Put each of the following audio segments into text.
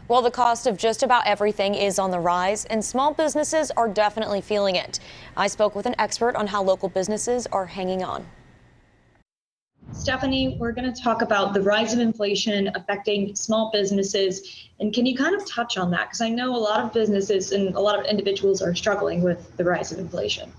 Well, the cost of just about everything is on the rise, and small businesses are definitely feeling it. I spoke with an expert on how local businesses are hanging on. Stephanie, we're going to talk about the rise of inflation affecting small businesses. And can you kind of touch on that? Because I know a lot of businesses and a lot of individuals are struggling with the rise of inflation.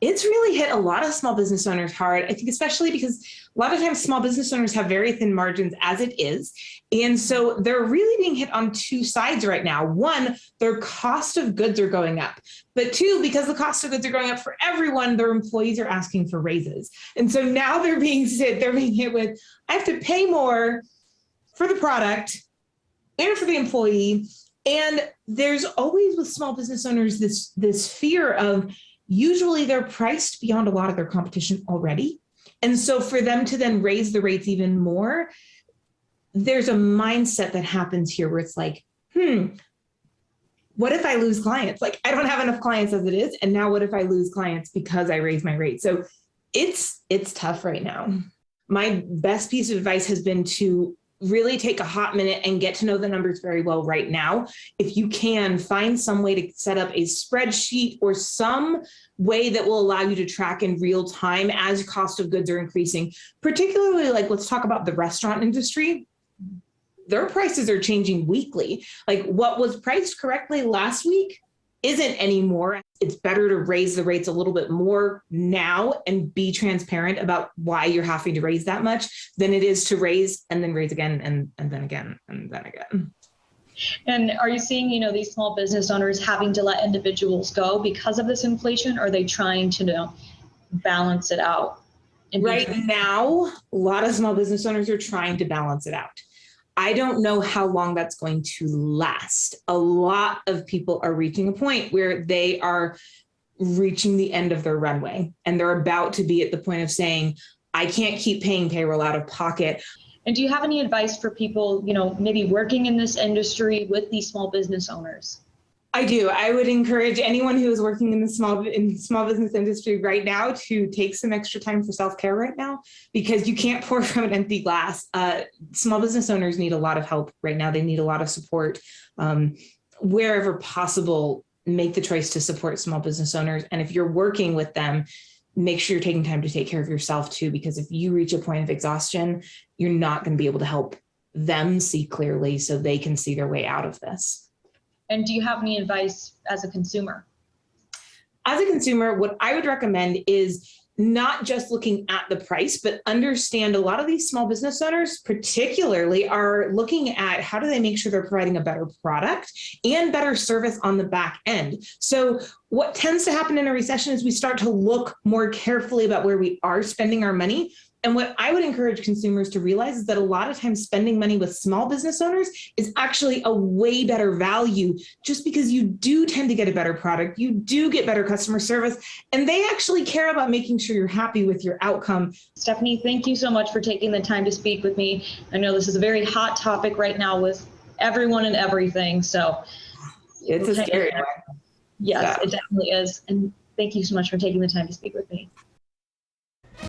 It's really hit a lot of small business owners hard. I think especially because a lot of times small business owners have very thin margins as it is. And so they're really being hit on two sides right now. One, their cost of goods are going up. But two, because the cost of goods are going up for everyone, their employees are asking for raises. And so now they're being hit with, I have to pay more for the product and for the employee. And there's always with small business owners this fear of, usually they're priced beyond a lot of their competition already. And so for them to then raise the rates even more, there's a mindset that happens here where it's like, what if I lose clients? Like, I don't have enough clients as it is. And now what if I lose clients because I raise my rate? So it's tough right now. My best piece of advice has been to really take a hot minute and get to know the numbers very well right now. If you can, find some way to set up a spreadsheet or some way that will allow you to track in real time as cost of goods are increasing, particularly like, let's talk about the restaurant industry. Their prices are changing weekly. Like what was priced correctly last week isn't anymore. It's better to raise the rates a little bit more now and be transparent about why you're having to raise that much than it is to raise and then raise again and then again and then again. And are you seeing, these small business owners having to let individuals go because of this inflation? Or are they trying to balance it out? Right now, a lot of small business owners are trying to balance it out. I don't know how long that's going to last. A lot of people are reaching a point where they are reaching the end of their runway and they're about to be at the point of saying, I can't keep paying payroll out of pocket. And do you have any advice for people, maybe working in this industry with these small business owners? I do. I would encourage anyone who is working in the small business industry right now to take some extra time for self-care right now, because you can't pour from an empty glass. Small business owners need a lot of help right now. They need a lot of support. Wherever possible, make the choice to support small business owners. And if you're working with them, make sure you're taking time to take care of yourself too, because if you reach a point of exhaustion, you're not going to be able to help them see clearly so they can see their way out of this. And do you have any advice as a consumer? As a consumer, what I would recommend is not just looking at the price, but understand a lot of these small business owners particularly are looking at how do they make sure they're providing a better product and better service on the back end. So what tends to happen in a recession is we start to look more carefully about where we are spending our money. And what I would encourage consumers to realize is that a lot of times spending money with small business owners is actually a way better value, just because you do tend to get a better product, you do get better customer service, and they actually care about making sure you're happy with your outcome. Stephanie, thank you so much for taking the time to speak with me. I know this is a very hot topic right now with everyone and everything, so. It's a scary one. Yes, it definitely is. And thank you so much for taking the time to speak with me.